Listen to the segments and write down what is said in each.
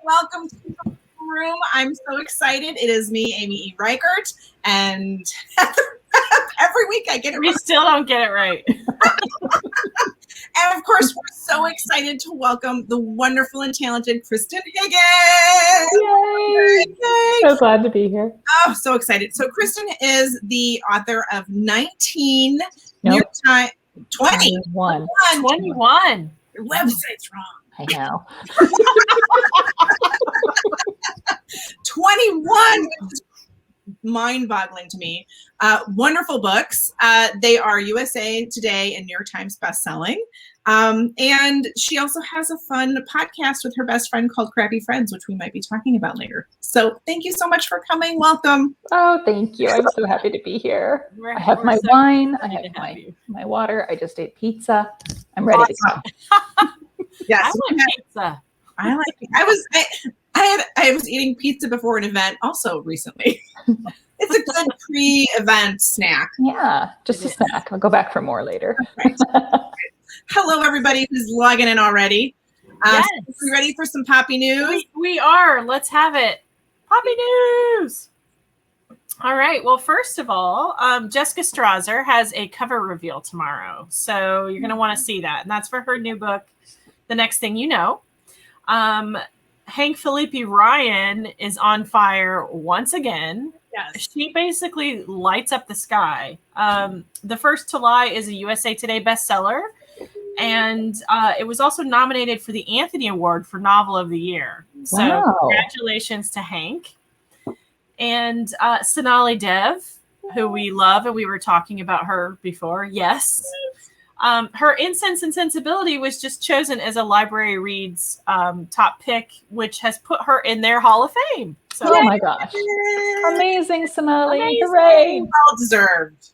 Welcome to the room. I'm so excited. It is me, Amy E. Reichert, and every week I get it We still don't get it right. And of course, we're so excited to welcome the wonderful and talented Kristan Higgins. Yay! Yay! So glad to be here. Oh, so excited. So Kristan is the author of 19 New Nope. York Times, 20. 21. Your website's wrong. I know. 21, which is mind-boggling to me. Wonderful books. They are USA Today and New York Times best-selling. And she also has a fun podcast with her best friend called Crappy Friends, which we might be talking about later. So thank you so much for coming. Welcome. Oh, thank you. I'm so happy to be here. I have my wine. I have my water. I just ate pizza. I'm ready to go. Yes, I like pizza. I was eating pizza before an event also recently. It's a good pre-event snack. Yeah, just a snack. I'll go back for more later. Right. Hello, everybody who's logging in already. Yes. So we ready for some Poppy news? We are. Let's have it. Poppy news. All right. Well, first of all, Jessica Strasser has a cover reveal tomorrow. So you're going to want to see that. And that's for her new book, The Next Thing You Know. Hank Felipe Ryan is on fire once again. Yes. She basically lights up the sky. The First to Lie is a USA Today bestseller. And it was also nominated for the Anthony Award for Novel of the Year. So Wow. Congratulations to Hank. And Sonali Dev, who we love, and we were talking about her before. Yes. Her Incense and Sensibility was just chosen as a Library Reads top pick, which has put her in their Hall of Fame. So, Oh my gosh. Amazing, Sonali. Amazing. Hooray. Well deserved.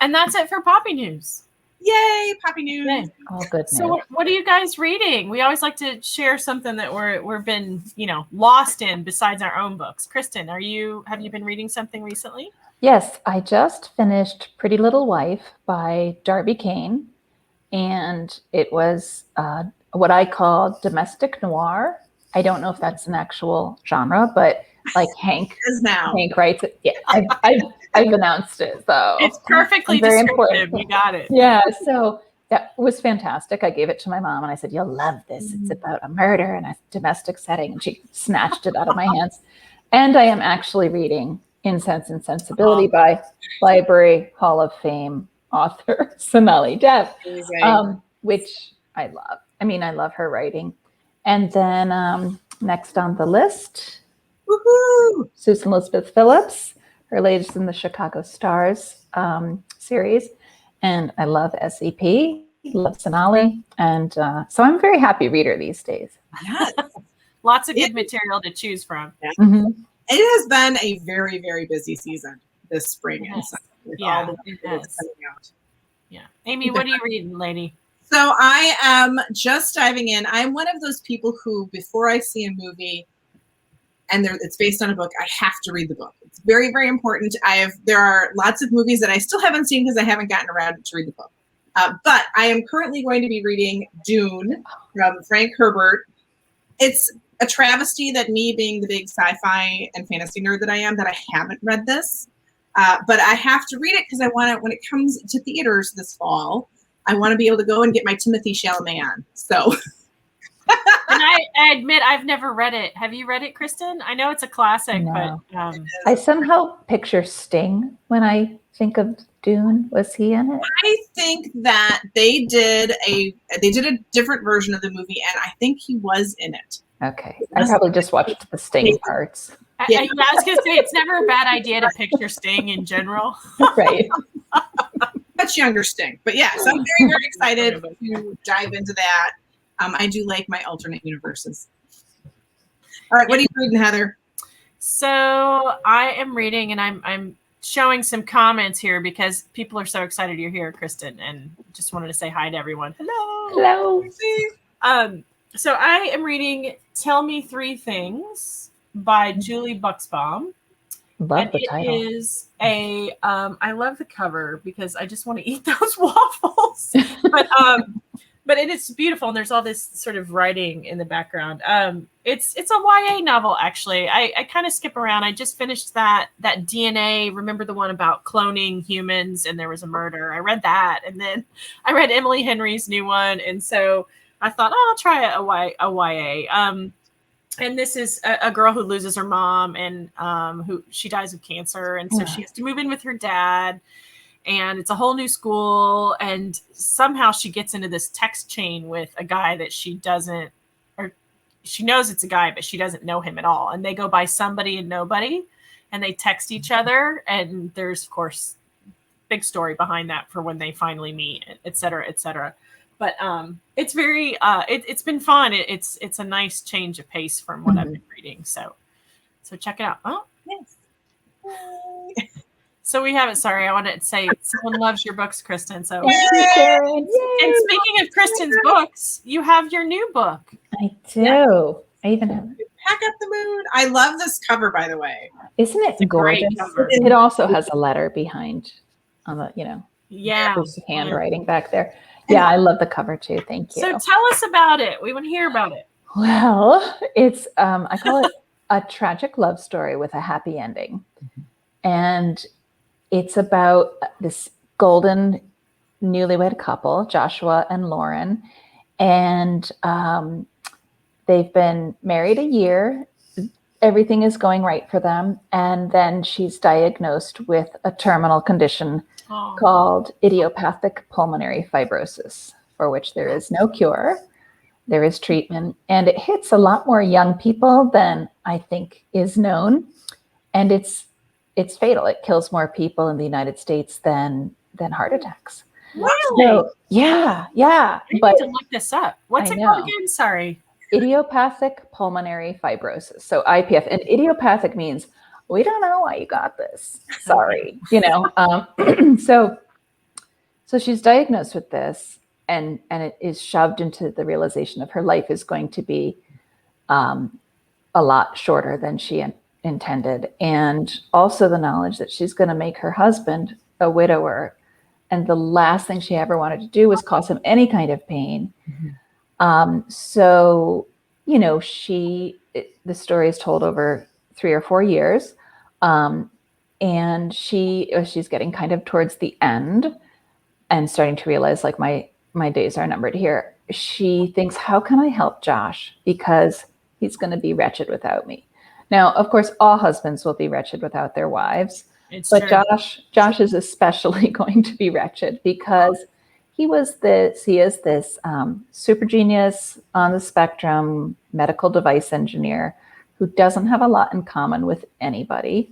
And that's it for Poppy News. Yay, Poppy news. Yay. Oh, good news. So what are you guys reading? We always like to share something that we've been, lost in besides our own books. Kristan, have you been reading something recently? Yes, I just finished Pretty Little Wife by Darby Kane, and it was what I call domestic noir. I don't know if that's an actual genre, but like Hank writes it. Yeah, I've announced it, so it's perfectly very descriptive. important. You got it. Yeah, so that was fantastic. I gave it to my mom and I said, "You'll love this. It's about a murder in a domestic setting," and she snatched it out of my hands. And I am actually reading Incense and Sensibility by Library Hall of Fame author Sonali Dev, which I love. I mean, I love her writing. And then next on the list, Woohoo! Susan Elizabeth Phillips, her latest in the Chicago Stars series. And I love SEP, love Sonali. And so I'm a very happy reader these days. Yes. Lots of good material to choose from. Yeah. Mm-hmm. It has been a very, very busy season this spring and summer with all the it books has. coming out. Yeah. Amy, what are you reading, lady? So I am just diving in. I'm one of those people who, before I see a movie and it's based on a book, I have to read the book. It's very, very important. There are lots of movies that I still haven't seen because I haven't gotten around to read the book. But I am currently going to be reading Dune from Frank Herbert. It's a travesty that me being the big sci-fi and fantasy nerd that I am, that I haven't read this. But I have to read it because I want it when it comes to theaters this fall. I want to be able to go and get my Timothée Chalamet on. So, and I admit I've never read it. Have you read it, Kristan? I know it's a classic, No. but I somehow picture Sting when I think of Dune. Was he in it? I think that they did a different version of the movie, and I think he was in it. Okay. I probably just watched the Sting parts. I was going to say, it's never a bad idea to picture Sting in general. Right. Much younger Sting. But yes, I'm very, very excited to dive into that. I do like my alternate universes. All right, what are you reading, Heather? So I am reading, and I'm showing some comments here because people are so excited you're here, Kristan, and just wanted to say hi to everyone. Hello. Hello. So I am reading Tell Me Three Things by Julie Buxbaum. Love And the it title. is I love the cover because I just want to eat those waffles. But it is beautiful, and there's all this sort of writing in the background. It's a YA novel, actually. I kind of skip around. I just finished that DNA. Remember the one about cloning humans and there was a murder? I read that, and then I read Emily Henry's new one, and so I thought, oh, I'll try a YA. And this is a girl who loses her mom, and who she dies of cancer, and so she has to move in with her dad. And it's a whole new school, and somehow she gets into this text chain with a guy that she doesn't, or she knows it's a guy, but she doesn't know him at all. And they go by somebody and nobody, and they text each other. And there's, of course, big story behind that for when they finally meet, et cetera, et cetera. But it's very, it's been fun. It's a nice change of pace from what I've been reading. So check it out. Oh, Yes. so we have it. Sorry, I wanted to say someone loves your books, Kristan. So, Karen. and speaking of Kristan's books, you have your new book. I do. I even have. Pack up the mood. I love this cover, by the way. Isn't it gorgeous? cover. It also has a letter behind on the, Yeah. there's handwriting back there. Yeah, I love the cover too. Thank you. So tell us about it. We want to hear about it. Well, it's I call it a tragic love story with a happy ending. And it's about this golden newlywed couple, Joshua and Lauren. And they've been married a year. Everything is going right for them. And then she's diagnosed with a terminal condition called idiopathic pulmonary fibrosis, for which there is no cure. There is treatment, and it hits a lot more young people than I think is known. And it's fatal. It kills more people in the United States than heart attacks. Really? So, yeah. I need to look this up. What's I it called know. again? Sorry. Idiopathic pulmonary fibrosis. So IPF, and idiopathic means we don't know why you got this. Sorry, So she's diagnosed with this, and it is shoved into the realization of her life is going to be a lot shorter than she intended, and also the knowledge that she's going to make her husband a widower, and the last thing she ever wanted to do was cause him any kind of pain. So, the story is told over 3 or 4 years. And she's getting kind of towards the end and starting to realize, like, my days are numbered here. She thinks, how can I help Josh? Because he's going to be wretched without me. Now, of course, all husbands will be wretched without their wives. But true. Josh is especially going to be wretched because he is this super genius on the spectrum medical device engineer who doesn't have a lot in common with anybody.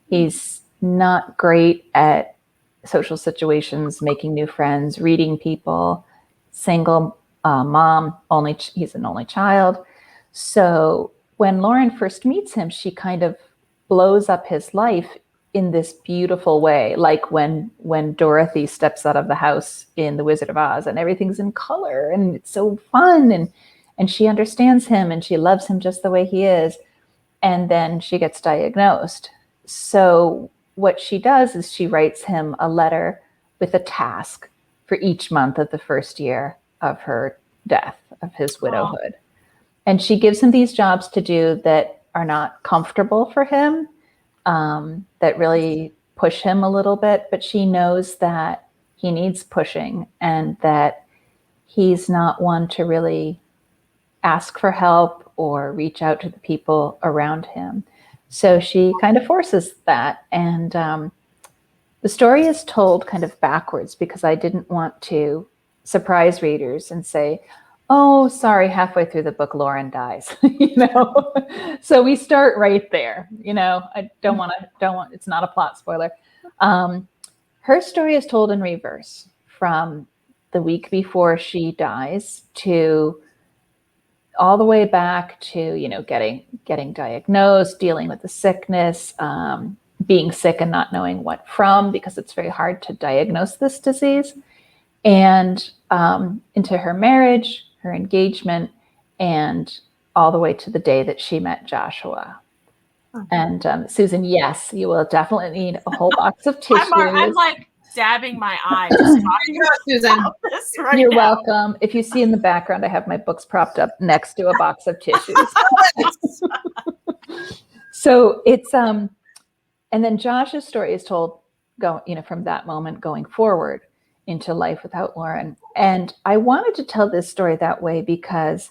He's not great at social situations, making new friends, reading people, single mom, he's an only child. So when Lauren first meets him, she kind of blows up his life in this beautiful way, like when Dorothy steps out of the house in The Wizard of Oz and everything's in color and it's so fun, and she understands him and she loves him just the way he is. And then she gets diagnosed. So what she does is she writes him a letter with a task for each month of the first year of her death, of his widowhood. And she gives him these jobs to do that are not comfortable for him, that really push him a little bit, but she knows that he needs pushing and that he's not one to really ask for help or reach out to the people around him. So she kind of forces that. And the story is told kind of backwards because I didn't want to surprise readers and say, oh, sorry, halfway through the book, Lauren dies, So we start right there. I don't want, it's not a plot spoiler. Her story is told in reverse from the week before she dies to all the way back to, getting diagnosed, dealing with the sickness, being sick and not knowing what from, because it's very hard to diagnose this disease, and into her marriage, her engagement, and all the way to the day that she met Joshua. And Susan, yes, you will definitely need a whole box of tissues. I'm like dabbing my eye just talking about Susan. this right You're now. welcome. If you see in the background, I have my books propped up next to a box of tissues. So it's and then Josh's story is told from that moment going forward into life without Lauren. And I wanted to tell this story that way because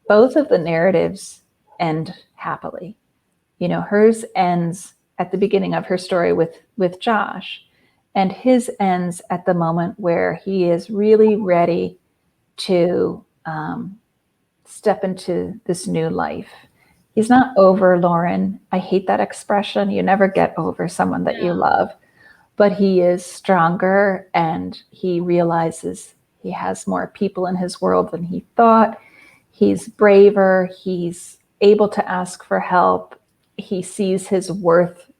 both of the narratives end happily. Hers ends at the beginning of her story with Josh, and his ends at the moment where he is really ready to step into this new life. He's not over Lauren. I hate that expression. You never get over someone that you love, but he is stronger, and he realizes he has more people in his world than he thought. He's braver. He's able to ask for help. He sees his worth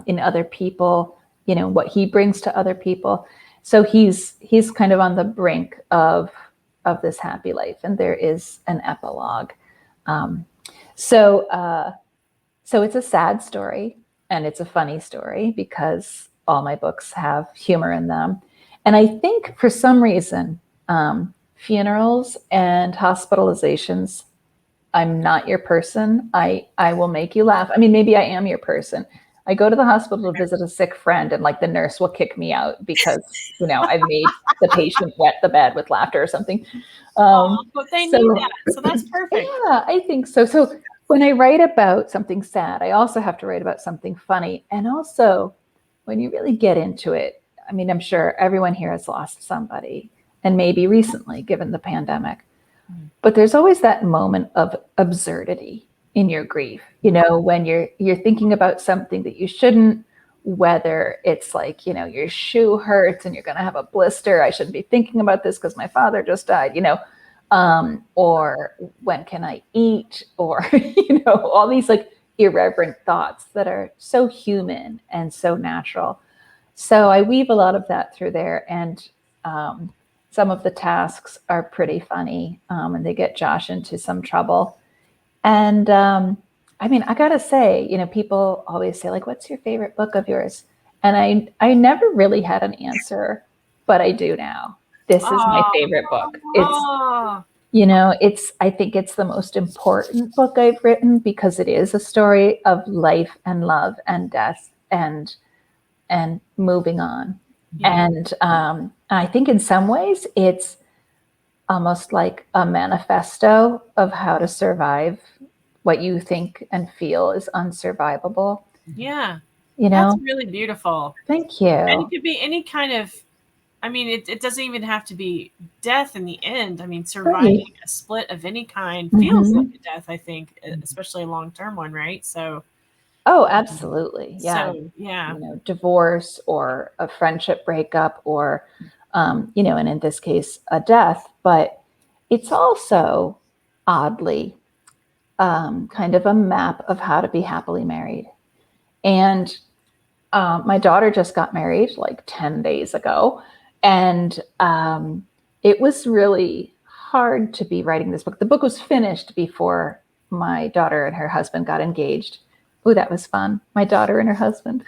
in other people, what he brings to other people. So he's kind of on the brink of this happy life. And there is an epilogue. So it's a sad story, and it's a funny story because all my books have humor in them. And I think for some reason, funerals and hospitalizations, I'm not your person. I will make you laugh. I mean, maybe I am your person. I go to the hospital to visit a sick friend, and the nurse will kick me out because, I've made the patient wet the bed with laughter or something. But they need that. So that's perfect. Yeah, I think so. So when I write about something sad, I also have to write about something funny. And also when you really get into it, I mean, I'm sure everyone here has lost somebody, and maybe recently given the pandemic. But there's always that moment of absurdity in your grief, when you're thinking about something that you shouldn't, whether it's your shoe hurts and you're going to have a blister. I shouldn't be thinking about this because my father just died, or when can I eat, or, all these irreverent thoughts that are so human and so natural. So I weave a lot of that through there. And, some of the tasks are pretty funny, and they get Josh into some trouble. And I mean, I gotta say, people always say what's your favorite book of yours? And I never really had an answer, but I do now. This is my favorite book. I think it's the most important book I've written because it is a story of life and love and death and moving on. Yeah. And I think in some ways it's almost like a manifesto of how to survive what you think and feel is unsurvivable. Yeah. That's really beautiful. Thank you. And it could be any kind of, I mean, it doesn't even have to be death in the end. I mean, surviving a split of any kind feels like a death, I think, especially a long-term one, right? So. Oh, absolutely. Yeah. So, yeah. Divorce or a friendship breakup or, and in this case, a death. But it's also oddly kind of a map of how to be happily married. And my daughter just got married 10 days ago. And it was really hard to be writing this book. The book was finished before my daughter and her husband got engaged. Oh, that was fun. My daughter and her husband.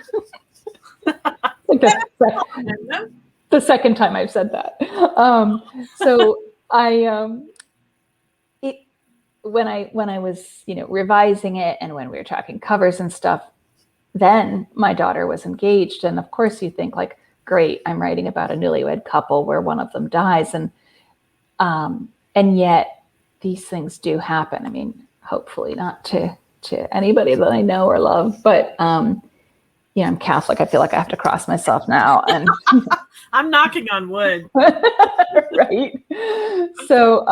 The second time I've said that. So when I was, revising it, and when we were tracking covers and stuff, then my daughter was engaged. And of course you think great, I'm writing about a newlywed couple where one of them dies. And yet these things do happen. I mean, hopefully not to anybody that I know or love, but I'm Catholic. I feel like I have to cross myself now. And I'm knocking on wood. Right. So,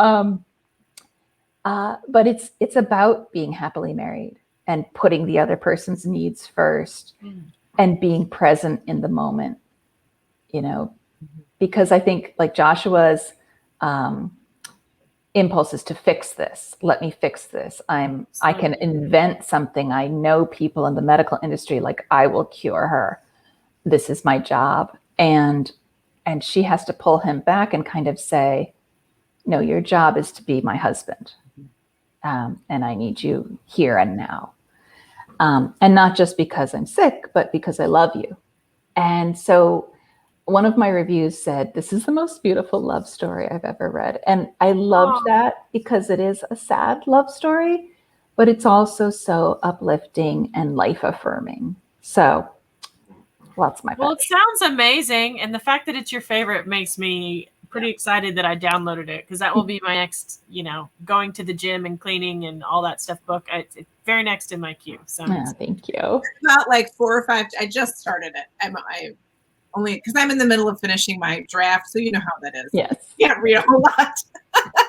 but it's about being happily married and putting the other person's needs first and being present in the moment, because I think Joshua's, impulse is to fix this. Let me fix this. I can invent something. I know people in the medical industry, I will cure her. This is my job. And she has to pull him back and kind of say, no, your job is to be my husband. and I need you here and now. And not just because I'm sick, but because I love you. And so one of my reviews said, this is the most beautiful love story I've ever read. And I loved that because it is a sad love story, but it's also so uplifting and life affirming. So that's my Well, pick. it sounds amazing. And the fact that it's your favorite makes me pretty excited that I downloaded it, because that will be my next, going to the gym and cleaning and all that stuff book. It's very next in my queue. So Thank you. About like 4 or 5. I just started it. I only because I'm in the middle of finishing my draft, so you know how that is. Yes. You can't read a whole lot.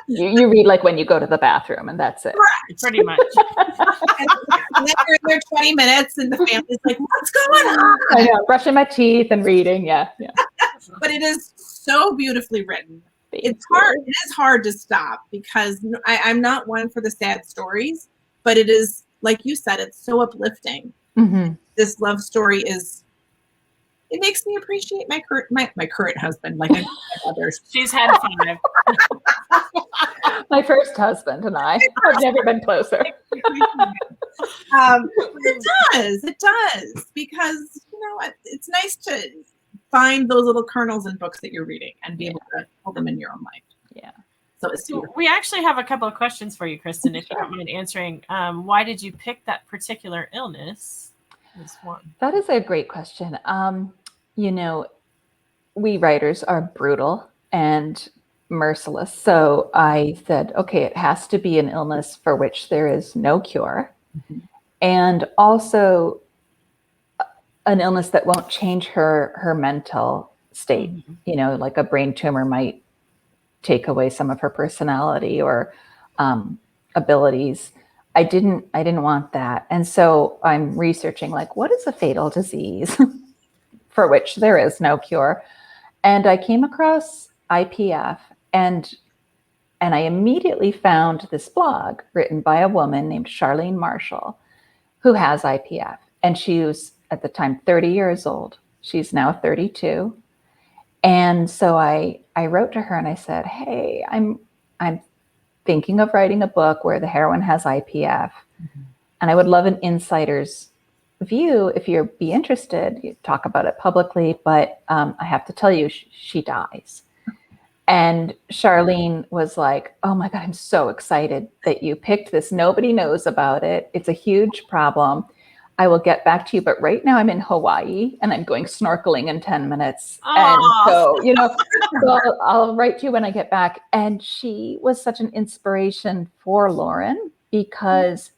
You read like when you go to the bathroom, and that's it. Right. pretty much. And then you're in there 20 minutes, and the family's like, "What's going on?" I know, brushing my teeth and reading. Yeah. But it is so beautifully written. It's you. hard. It is hard to stop because I'm not one for the sad stories, but it is, like you said, it's so uplifting. Mm-hmm. This love story it makes me appreciate my current husband, like I do my others. She's had 5. My first husband and I have never been closer. It does, because it's nice to find those little kernels in books that you're reading and be able to hold them in your own life. Yeah. So we actually have a couple of questions for you, Kristan, if you don't mind answering. Why did you pick that particular illness as one? That is a great question. We writers are brutal and merciless. So I said, okay, it has to be an illness for which there is no cure. Mm-hmm. And also an illness that won't change her mental state. Mm-hmm. Like a brain tumor might take away some of her personality or abilities. I didn't want that. And so I'm researching, like, what is a fatal disease for which there is no cure? And I came across IPF, and I immediately found this blog written by a woman named Charlene Marshall, who has IPF. And she was at the time 30 years old. She's now 32. And so I wrote to her and I said, hey, I'm thinking of writing a book where the heroine has IPF. Mm-hmm. And I would love an insider's view if you'd be interested. You talk about it publicly, but I have to tell you, she dies. And Charlene was like, oh my God, I'm so excited that you picked this. Nobody knows about it. It's a huge problem. I will get back to you. But right now I'm in Hawaii and I'm going snorkeling in 10 minutes. Aww. And so, so I'll write to you when I get back. And she was such an inspiration for Lauren because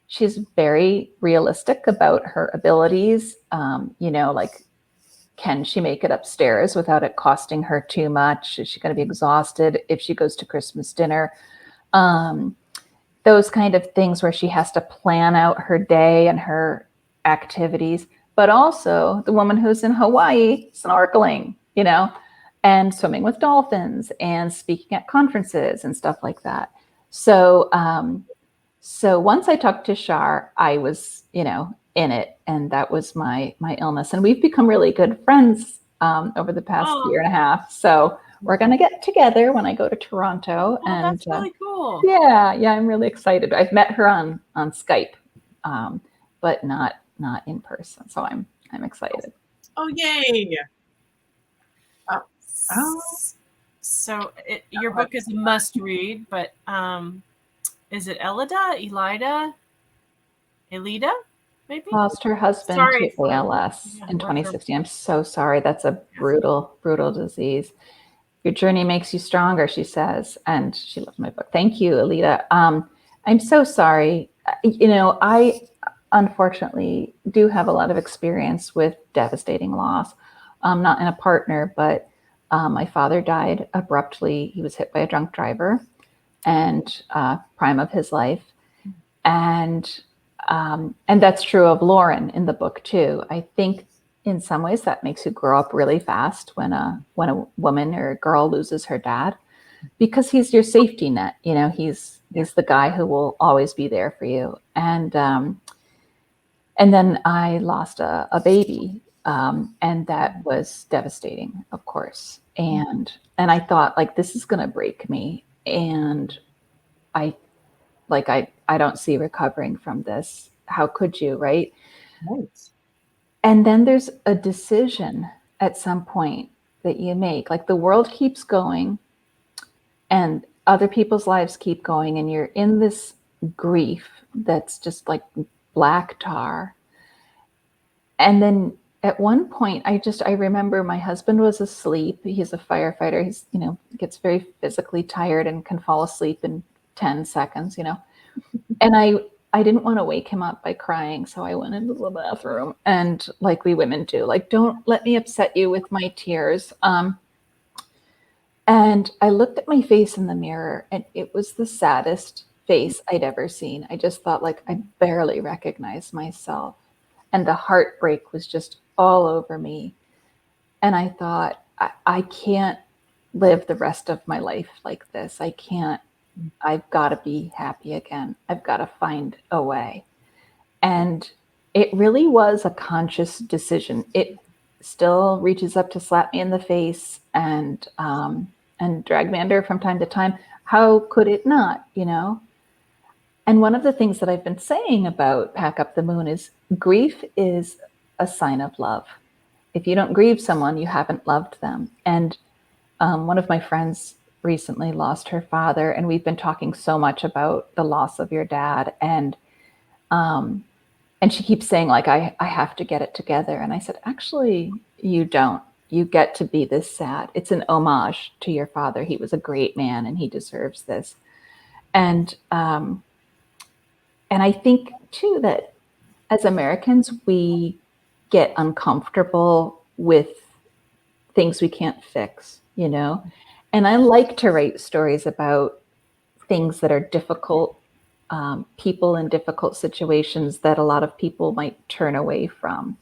she's very realistic about her abilities. Like, can she make it upstairs without it costing her too much? Is she going to be exhausted if she goes to Christmas dinner? Those kind of things where she has to plan out her day and her activities, but also the woman who's in Hawaii snorkeling, and swimming with dolphins and speaking at conferences and stuff like that. So, so once I talked to Char, I was, in it, and that was my illness. And we've become really good friends over the past year and a half. So we're going to get together when I go to Toronto. Oh, and that's really cool. Yeah, I'm really excited. I've met her on Skype, but not in person. So I'm excited. Oh, yay. So your book is a must read, but is it Elida, maybe? Lost her husband to ALS in 2016. I'm so sorry. That's a brutal disease. Your journey makes you stronger, she says. And she loves my book. Thank you, Alita. I'm so sorry. I unfortunately do have a lot of experience with devastating loss. Not in a partner, but my father died abruptly. He was hit by a drunk driver and prime of his life. And that's true of Lauren in the book too. I think in some ways that makes you grow up really fast when a woman or a girl loses her dad, because he's your safety net. He's the guy who will always be there for you. And then I lost a baby, and that was devastating, of course. And I thought, like, this is going to break me. And I like, I don't see recovering from this. How could you, right? Right. And then there's a decision at some point that you make. Like, the world keeps going and other people's lives keep going, and you're in this grief that's just like black tar. And then at one point, I remember my husband was asleep. He's a firefighter. He's, gets very physically tired and can fall asleep in 10 seconds, And I didn't want to wake him up by crying. So I went into the bathroom, and like we women do, like, don't let me upset you with my tears. And I looked at my face in the mirror, and it was the saddest face I'd ever seen. I just thought, like, I barely recognized myself. And the heartbreak was just all over me. And I thought, I can't live the rest of my life like this. I can't. I've got to be happy again. I've got to find a way. And it really was a conscious decision. It still reaches up to slap me in the face and drag me under from time to time. How could it not, And one of the things that I've been saying about Pack Up the Moon is grief is a sign of love. If you don't grieve someone, you haven't loved them. And one of my friends recently lost her father, and we've been talking so much about the loss of your dad. And she keeps saying, like, I have to get it together. And I said, actually, you don't. You get to be this sad. It's an homage to your father. He was a great man, and he deserves this. And I think, too, that as Americans, we get uncomfortable with things we can't fix, And I like to write stories about things that are difficult, people in difficult situations that a lot of people might turn away from,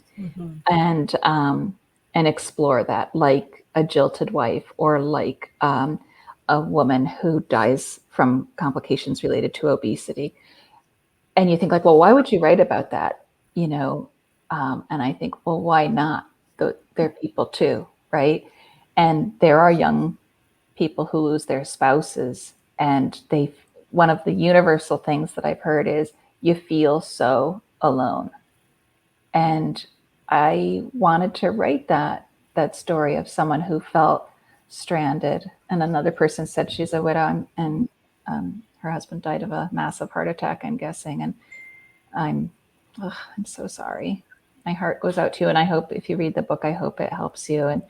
and explore that, like a jilted wife, or like a woman who dies from complications related to obesity. And you think, like, well, why would you write about that? And I think, well, why not? They're people too, right? And there are young people who lose their spouses, and one of the universal things that I've heard is you feel so alone. And I wanted to write that story of someone who felt stranded. And another person said she's a widow, and her husband died of a massive heart attack, I'm guessing. And I'm so sorry. My heart goes out to you. And I hope, if you read the book, I hope it helps you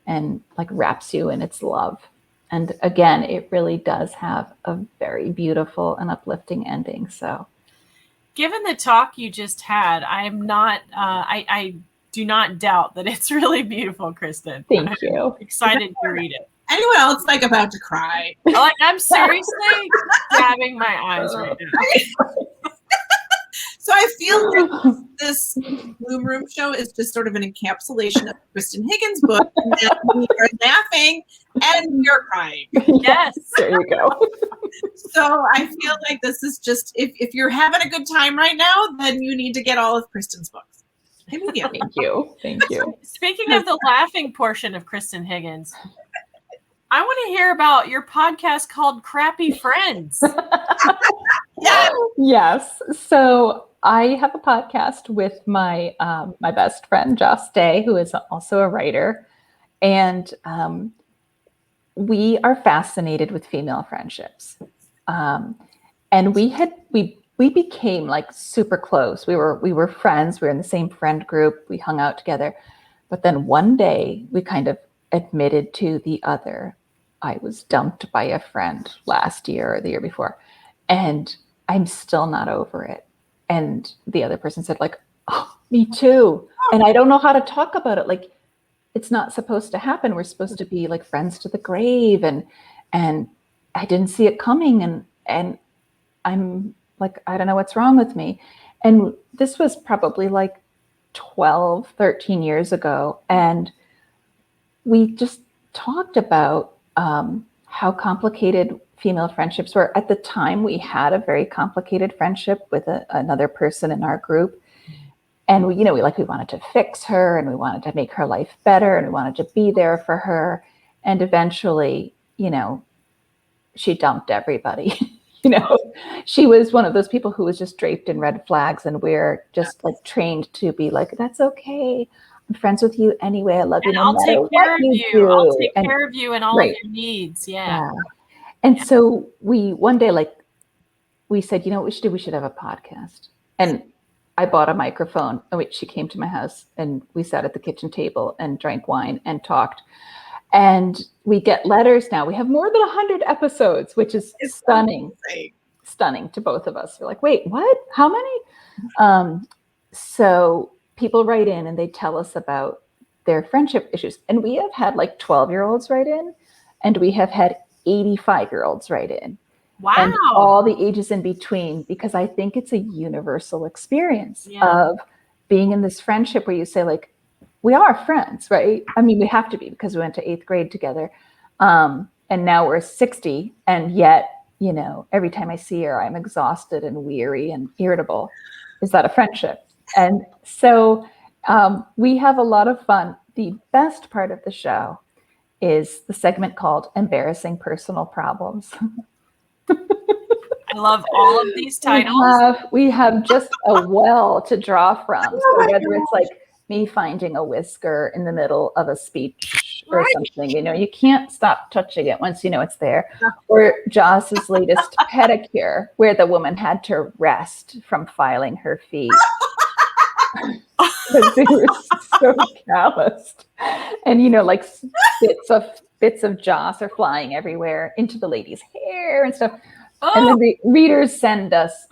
and like wraps you in its love. And again, it really does have a very beautiful and uplifting ending. So, given the talk you just had, I'm not, I do not doubt that it's really beautiful, Kristan. Thank you. I'm excited to read it. Anyone else like about to cry? Like, I'm seriously dabbing my eyes right now. So I feel like this Bloom Room show is just sort of an encapsulation of Kristan Higgins' book. And you're laughing and you're crying. Yes. There you go. So I feel like this is just, if you're having a good time right now, then you need to get all of Kristan's books. Immediately. Thank you. Speaking of the laughing portion of Kristan Higgins, I want to hear about your podcast called Crappy Friends. Yes. So I have a podcast with my my best friend, Joss Day, who is also a writer. And we are fascinated with female friendships. And we became like super close. We were friends. We were in the same friend group. We hung out together. But then one day we kind of admitted to the other, I was dumped by a friend last year or the year before, and I'm still not over it. And the other person said, like, oh, me too. And I don't know how to talk about it. Like, it's not supposed to happen. We're supposed to be like friends to the grave. And I didn't see it coming. And I'm like, I don't know what's wrong with me. And this was probably like 12, 13 years ago. And we just talked about how complicated female friendships were. At the time, we had a very complicated friendship with another person in our group. And we wanted to fix her, and we wanted to make her life better, and we wanted to be there for her. And eventually, she dumped everybody. You know, she was one of those people who was just draped in red flags, and we're just like trained to be like, that's okay. I'm friends with you anyway. I love you And no I'll matter take care what of you you. do. I'll take And care of you and all of your needs. Yeah. yeah. And so one day, like, we said, you know what we should do? We should have a podcast. And I bought a microphone, and she came to my house, and we sat at the kitchen table and drank wine and talked. And we get letters now. We have more than 100 episodes, which is stunning to both of us. We're like, wait, what? How many? So people write in and they tell us about their friendship issues. And we have had like 12-year-olds write in, and we have had 85-year-olds write in. Wow. And all the ages in between, because I think it's a universal experience of being in this friendship where you say, like, we are friends, right? I mean, we have to be because we went to 8th grade together. And now we're 60. And yet, you know, every time I see her, I'm exhausted and weary and irritable. Is that a friendship? And so we have a lot of fun. The best part of the show is the segment called Embarrassing Personal Problems. I love all of these titles. We have just a well to draw from. So whether it's like me finding a whisker in the middle of a speech or something, you know, you can't stop touching it once you know it's there. Or Joss's latest pedicure, where the woman had to rest from filing her feet because they were so calloused. And, you know, like bits of Joss are flying everywhere into the lady's hair and stuff. And then the readers send us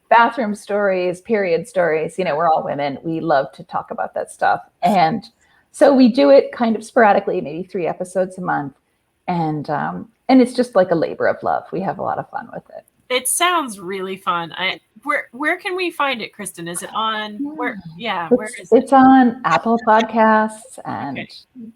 bathroom stories, period stories. You know, we're all women. We love to talk about that stuff. And so we do it kind of sporadically, maybe 3 episodes a month. And it's just like a labor of love. We have a lot of fun with it. It sounds really fun. Where can we find it, Kristan? Is it on where? Yeah, where is it? It's on Apple Podcasts and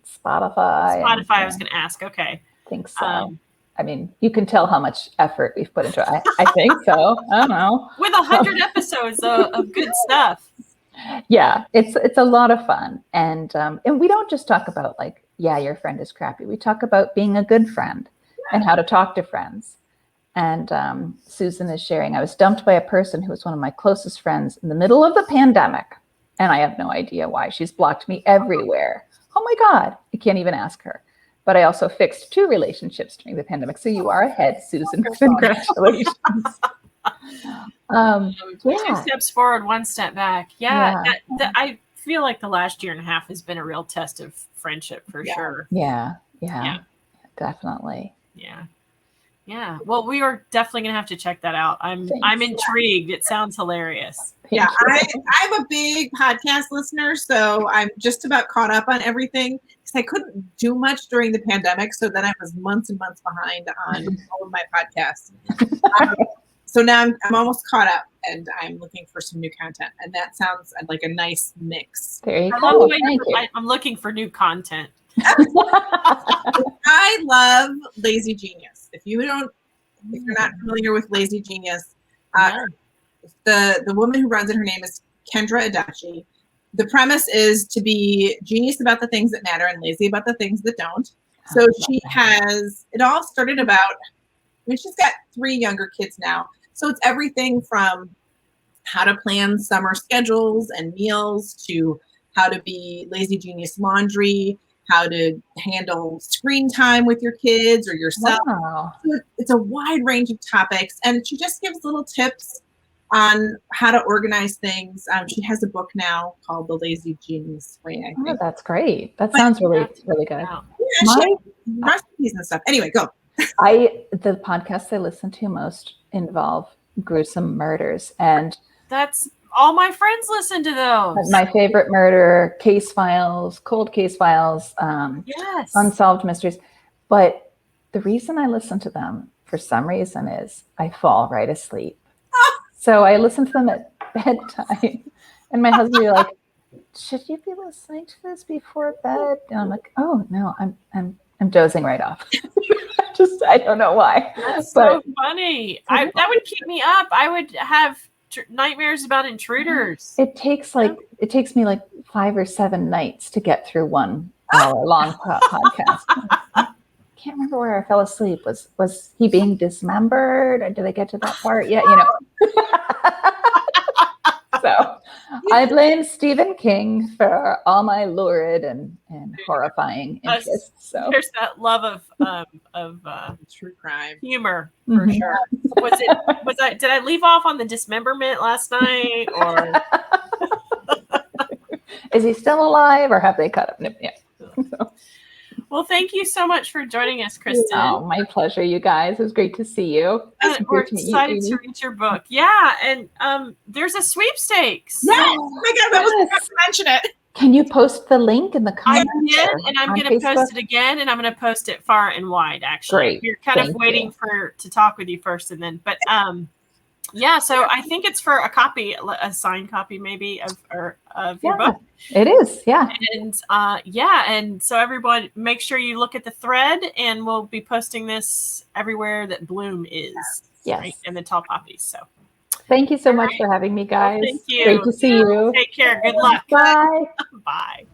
Spotify. Spotify, I was going to ask. Okay. I think so. I mean, you can tell how much effort we've put into it. I think so. I don't know. With 100 episodes of good stuff. Yeah, it's a lot of fun. And we don't just talk about like, yeah, your friend is crappy. We talk about being a good friend and how to talk to friends. And Susan is sharing, I was dumped by a person who was one of my closest friends in the middle of the pandemic. And I have no idea why. She's blocked me everywhere. Oh my God, I can't even ask her. But I also fixed 2 relationships during the pandemic. So you are ahead, Susan. Congratulations. 2 steps forward, 1 step back. Yeah. I feel like the last year and a half has been a real test of friendship for sure. Yeah, definitely. Yeah. Well, we are definitely going to have to check that out. I'm intrigued. It sounds hilarious. Yeah, I'm a big podcast listener, so I'm just about caught up on everything because I couldn't do much during the pandemic, so then I was months and months behind on all of my podcasts. So now I'm almost caught up, and I'm looking for some new content, and that sounds like a nice mix. There you go. I'm looking for new content. I love Lazy Genius. If you're not familiar with Lazy Genius, the woman who runs it, her name is Kendra Adachi. The premise is to be genius about the things that matter and lazy about the things that don't. So it all started about, she's got 3 younger kids now. So it's everything from how to plan summer schedules and meals to how to be lazy genius laundry, how to handle screen time with your kids or yourself. Wow. So it's a wide range of topics. And she just gives little tips on how to organize things. She has a book now called The Lazy Genius Way, I think. Oh, that's great. That sounds really, really good. Yeah, recipes and stuff. Anyway, go. The podcasts I listen to most involve gruesome murders, and that's all my friends listen to those. My favorite murder, case files, cold case files, unsolved mysteries. But the reason I listen to them for some reason is I fall right asleep. So I listen to them at bedtime, and my husband will be like, "Should you be listening to this before bed?" And I'm like, "Oh no, I'm dozing right off." I don't know why. That's so funny. That would keep me up. I would have nightmares about intruders. It takes me like 5 or 7 nights to get through 1 hour long podcast. can't remember where I fell asleep. Was he being dismembered? Or did I get to that part yet? You know. So I blame Stephen King for all my lurid and horrifying interests. So there's that love of True crime. humor for sure. Did I leave off on the dismemberment last night, or is he still alive, or have they cut him? Yeah. So. Well, thank you so much for joining us, Kristan. Oh, my pleasure, you guys. It was great to see you. We're excited to read your book. Yeah, and there's a sweepstakes. Yes! Oh my God, that was about to mention it. Can you post the link in the comments? I did, and I'm going to post it again, and I'm going to post it far and wide, actually. Great. We're kind of waiting to talk with you first, and then, but yeah, so I think it's for a copy, a signed copy maybe of your book. It is, yeah. And and so everyone, make sure you look at the thread, and we'll be posting this everywhere that Bloom is. Yes. Right, and the tall poppies. So thank you so much for having me, guys. Thank you. Great to see you. Take care. Good luck. Bye. Bye.